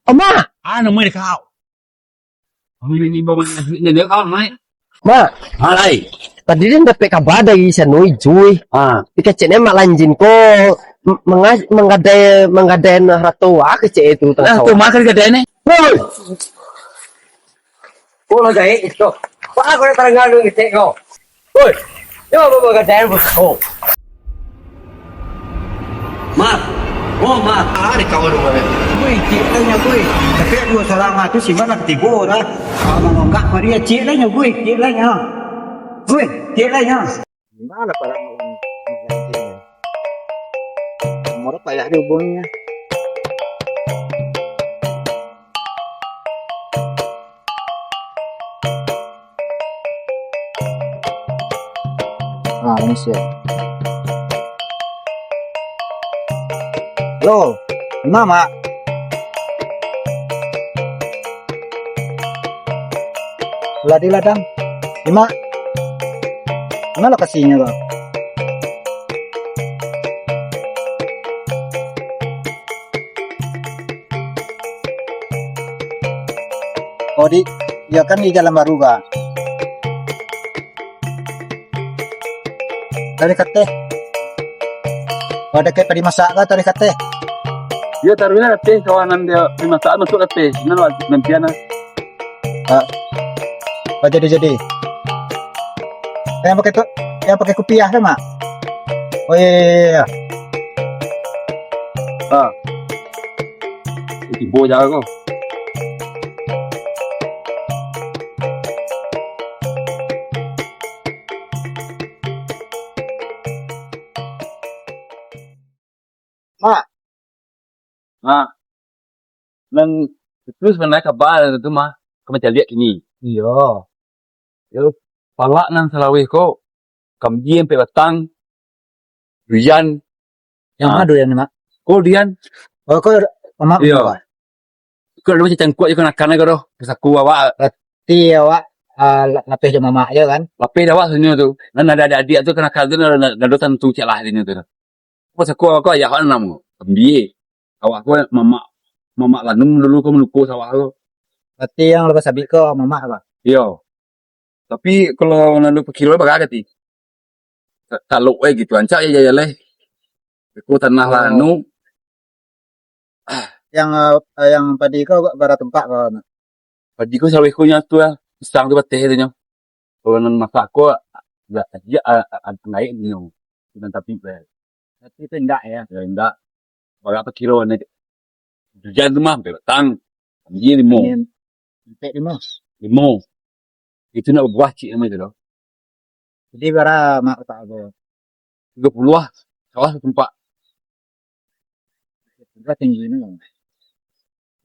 Mak, Ano mo ikaw? Hindi ba hindi ka mai? mak. Alay. Tadi dia dapat kabar dari Sanoi Joy. Dikeceknya mak lanjin ko menggadai ratu kecek itu Nah, tu makan ke dene. Woi. Ko gay itu. Pak ko tarang lu kecek ko. Woi. Yo mo gadai ko. Mat, ada kawan orang. Gue cik lah nya gue. Tapi dua selama tu si mana ketibu dah. Kalau ngongkak Maria cik lah nya gue, cik lah nya. Gue, cik lah nya. Mana para menggantinya? Nomor payah dihubungnya. Ah, ini sih. Halo, Mama. Ladi ladang. Ima. Mana lokasinya, Bang? Oh, ya kan di Jalan Baru, Bang. Tadi kate. Oh, ada kayak masak ka tadi kate. Dia taruhnya teh kawanan dia masak masuk teh. Nanti ana. Oh, jadi. Yang pakai kopiah kan, Mak? Oh iya. Ibu jaga ko. Mak. Dan terus menaik kabar itu mah. Kami lihat ini. Iya. Yo, palak nang Salawih ko. Kamdien pe batang. Rian. Yang mana dulu Mak? Ko Rian. Oh, kau Mak. Iya. Ko lu macam kuat je kena kan ko. Kesaku awak. Berarti awak lapis je Mama aja kan? Lapis awak sini tu. Dan ada adik tu kena kan tu nadotan tu cek lah sini tu. Ko saku awak ya kan nam. Kamdien. Awak ko mama lanum dulu ko menuku sawah ko. Berarti yang lepas habis ke Mama apa? Iya. Tapi kalau nandu per kilo baga ti. Kalau gitu ancak ya leh. Aku tanah lanu. Yang padi kau barat tempat kau. Padi ko sawi ko nya tu sang tu bateh tu nya. Kalau nan masak ko ya naik ni nya. Dan tapi Berarti itu enggak ya? ya enggak. Baga per kilo ni. Tujuan tu mah betang. Ni limo. Sampai 5. Limo. Itu nak buah cik nama itu dah. Jadi berapa Mak tak apa? 30 lah. Salah tempat. Berapa tinggi ni?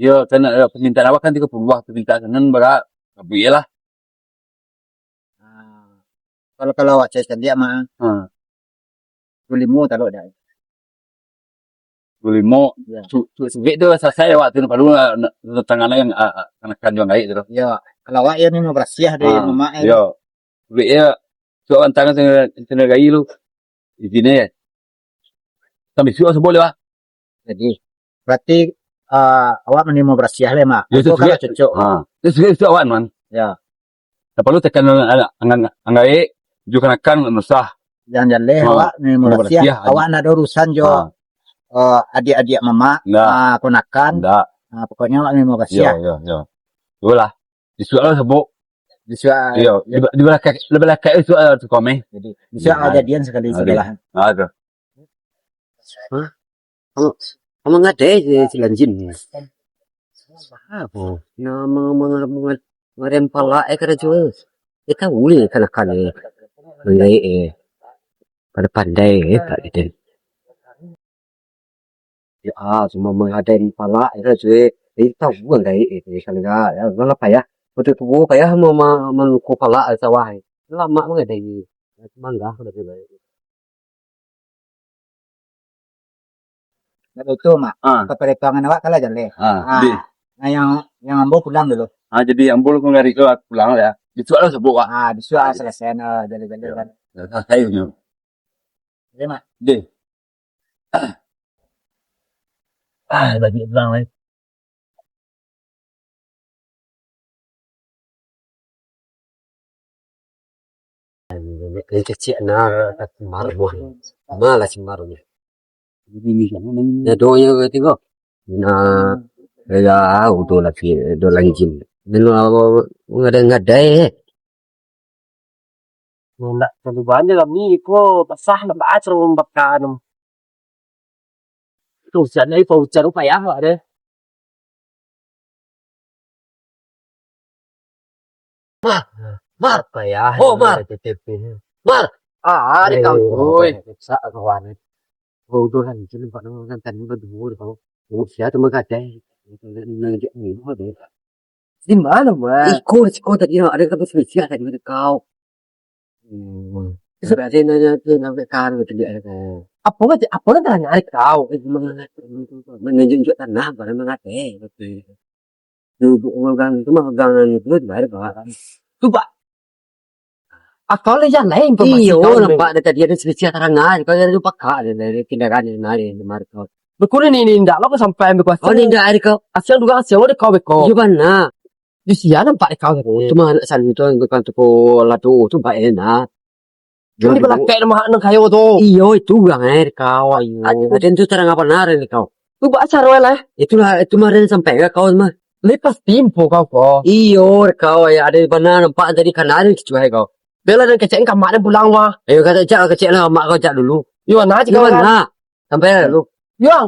Ya, kan permintaan awak kan 30 lah. Permintaan kanan baga kabui lah. Kalau awak cek dia Mak. 25 tak ada. 25. Ya. Sulit tu selesai waktu tu baru tangan yang akan jual naik tu. Ya, kalau awak ya memang berasiah dari Mama ya. Ya. Sulit ya. So antara tengah gai lu. Di sini ya. Sampai sudah boleh lah. Jadi berarti awak menerima berasiah le Mak. Ya, Itu kalau cocok. Itu sulit awak man. Ya. Tak perlu tekan anggai juga akan nusah. Jangan le awak menerima berasiah. Awak nak ada urusan jo. Adik-adik Mama, konakan. Enggak. Pokoknya awak menerima berasiah. Ya. Itulah. Disuat lah sebut. Disuat. Iya. Di belakang itu tu kami. Jadi disuat kejadian sekali sebelah. Ada. Kamu ngadai selanjin. Apa? Nama merempala kerja jual. Kita boleh kan mengai pada pandai tak gitu. Ya, cuma mengadai pala kerja kita boleh kalau enggak ya apa ya? Betul tu kayak mau menuku pala sawah. Lama mengadai. Mangga sudah baik. Itu Mak. Keperhitungan awak kalah jalan. Yang ambo pulang dulu. Jadi ambul ko ngari ko pulang ya. Disuat lah sebut Disuat selesai jadi kan. Saya nyo. Jadi Mak. Deh. Bagi pulang lagi. Cái kecil na marah buah. Malah si marahnya. Ini kan Ya doanya tengok. Nah, ya udah lagi jin. Nino ngadai. Nggak terlalu banyak kami ko basah na ba terlalu makan. Tuh jadi hujan upah ya deh. Mar pa ya. Oh, Mar. Mar. Ah, Đây đi cầu rồi. rồi. Sa kawan. Vô tôi hành chứ nó nó thành nó đủ được không? Ủa sẽ tôi mới gạt đây. Nên chuyện nghỉ thôi đấy. Di mana, Ma? Cô tadi ada kan pas bicara tadi dengan kau. Sebenarnya nanya sampai kan betul dia ada. Apa na tanya kau? Menunjuk tanah pada mengate betul. Duduk orang itu mah gangan itu bayar kan. Tu ba? Akau le yang lain Iyo, nampak dia tadi ada spesial tarangan. Kau ada lupa kak dari tindakan yang nari di markau. Berkulit ni ndak lo sampai ambil kuasa. Oh, ni dah ada kau. Asyik juga asyik lo kau beko. Iyo mana? Di sini nampak kau tu. Cuma san itu bukan tu ladu tu baik na. Ini belakang nama nang kayu tu. Iyo itu yang air kau. Ada itu terang apa nari ni kau. Tu ba acara lah. Itulah itu mah sampai ke kau mah. Lepas timpo kau ko. Iyo kau ya ada mana nampak tadi kanari kecuali kau. Bela dan kecek kau mak pulang wah. Ayo kata cak kecil lah mak kau cak dulu. Yo na Kau jika mana? Sampai dulu. Yo.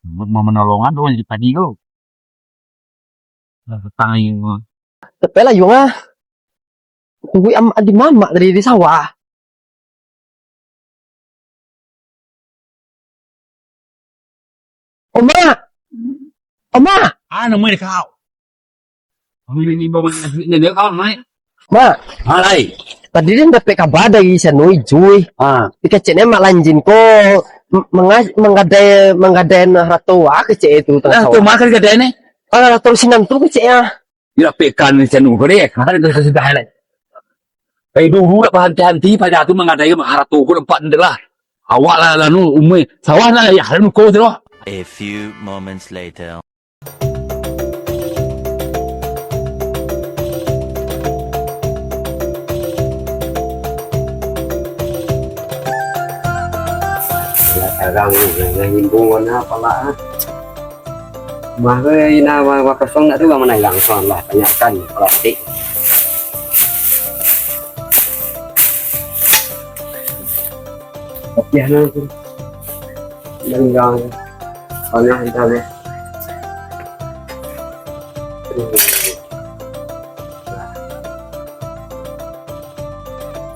mau menolongan doang jadi padi kau. Tangi Tapi lah yung Kuwi am di mama dari di sawah. Oma. Oma. ano mo ikaw? Ini bawa ini kau naik. Ma, Alay. tadi dia dapat kabar dari Sanoi Jui. Ah, Dikeceknya mak lanjin ko menggadai ratu kecek itu tengah tu sawah. makan ke dene? Ratu sinan tu keceknya. Ila pekan ni cenu kore, kada ke sudah halai. Kai dulu dah henti pada tu mengadai haratu ko empat ndelah. Awak lah lanu umai sawah lah ya lanu ko tu. A few moments later. Sekarang himbauan apa lah? Maka ina kosong nak tu mana langsung lah tanyakan plastik. Tapi ana tu langgang ana entah.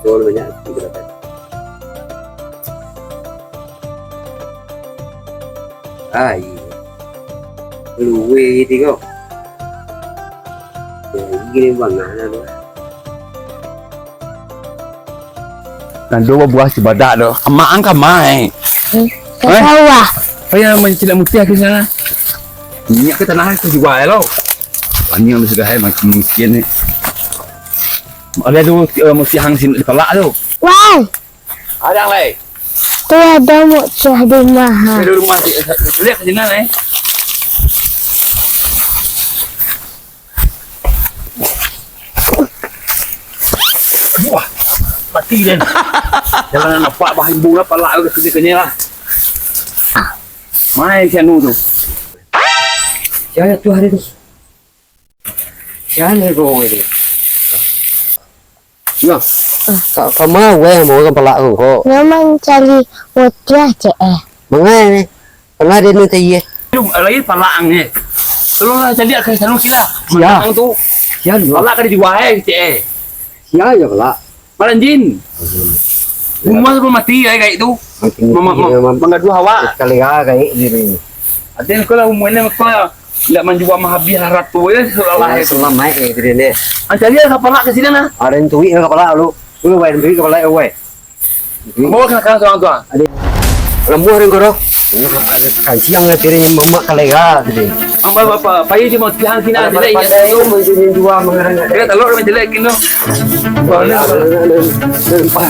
Soal banyak juga. Ai luwe thì kau gini bangana tu Dan dua buah cibadak tu. Emak angkat mai. Sawah. Saya mencilak mutiara ke sana. Minyak ke tanah itu juga lo. Banyak yang sudah macam miskin ni. Ada tu mesti hang sini pelak tu. Wah, Ada yang lain. tu ada mucah di maha. Ada rumah lihat ke sini ni. Wah, mati dia. Jangan nampak bahan bola pelak ke sini lah. Mai sianu tu. siapa tu hari tu siapa kau ini ya kau mau mau pelak kau Memang cari mucah cek. mengai dia ni tadi Lu lagi pelak ni. Lu lah jadi ke sana sila. Ya. Mang tu. siapa Pelak kan diwai cek. siapa ya pelak Malanjin. Rumah tu mati kayak itu. Mengadu hawa. sekali kayak gini Ada kalau umumnya kalau tidak menjual mahabis ratu ya seolah itu. selama ini ni Jadi ada pelak ke sini nah. ada yang tuik kepala lu wae tuik kepala wae Bawa ke kan seorang tua. lembuh ring koro kanciang tiri mama kalega tadi Apa payah dia mau tiang sini ada lagi. itu menjadi dua mengerang Dia telur macam jelek gitu.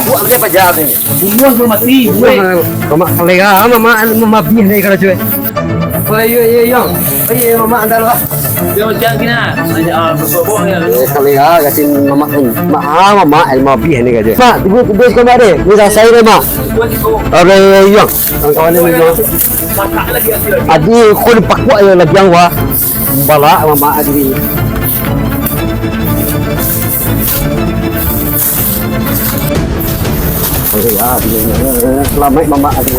buat apa jahat ni Semua tu mati. mama kalega mama bih ni kalau cuy ayo mama andal lah Dia macam ni lah. Berbual ya. Kali kasi mama mama el mabi ni kaje. Mak, tunggu kau ada. Ni dah saya dah mak. Ada yang kawan ni yang Masak lagi hasil. adi kau ni pakwa yang lagi yang wah. Bala mama adi. Selamat mama adi.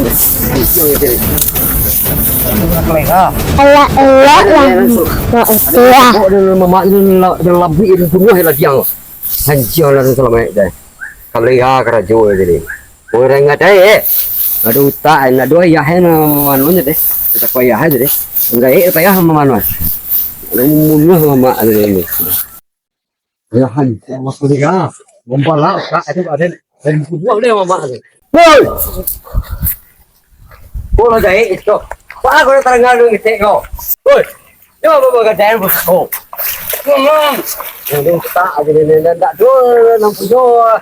Ala elak lah. Mak tua. Mama ini lebih itu semua lagi yang hancur lah selamat dah. Kalau ya kerajo jadi. Orang ada aduh tak ada dua ya hena manunya deh. Kita kau ya aja deh. Enggak payah mama. Ada muluh mama ada ini. Ya hancur masuk dia. Membala kak itu ada dan buang dia mama. Woi. Bola dai itu. Pak kau terangkan dulu kita kau. Woi. Yo bawa ke daerah bos kau. Yang tak ada ni tak dua nampu dua.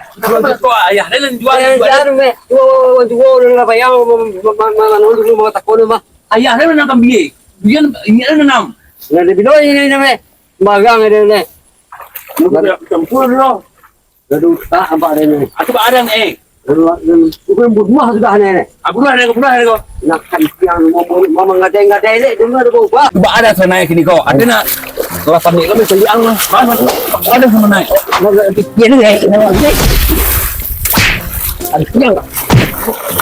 Kau ayah dia nak jual. Jangan me. Dua lah bayar mana dulu mau takut mah. Ayah dia nak kambing. Dia ini ada enam. Nah di video ini me. Magang ada ni. Campur loh. Aduh tak apa ada ni. Aku ada ni. Bukan buah sudah ni. Aku dah ada kau. Nak yang mau ngadai ni dengar tu buah. Cuba ada saya naik ni kau. Ada nak. Kalau sambil kami seliang lah. Ada sama naik. Fikir ni. Ada yang.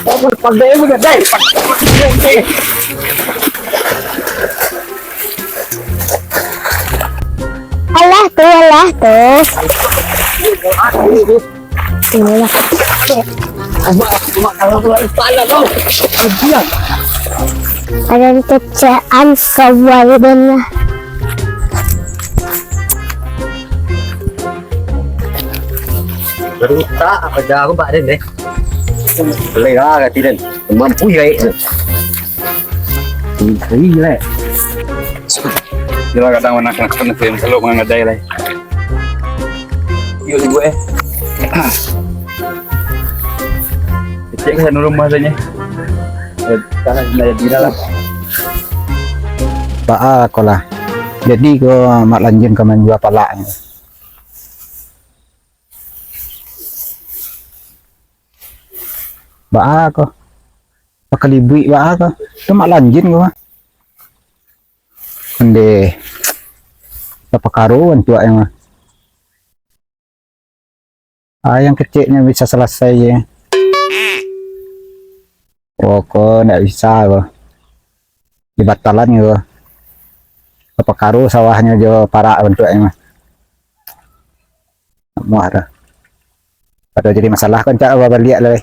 Kau pandai pun gadai. Alah tu. Inilah. Mak kalau salah kau. Dia. Ada kecaan kawal dan Beruta apa dah aku pak deh. Boleh lah kati dan mampu ya. Ini lah. Dia kadang nak kena film kalau mengadai lah. Yuk ibu cek ke sana rumah saja. Kalau nak jadi lah. Baa ko lah. Jadi ko malanjin ka man jua pala. Baa ko. Pakalibui baa ko. Tu malanjin ko. Hindi. Napakaruan tua yang yang kecilnya bisa selesai ya. Oh kok nggak bisa kok. Dibatalan gitu. Napakaru sawahnya jo para bentuknya mah. Mau ada. Pada jadi masalah kan cak apa lihat lah.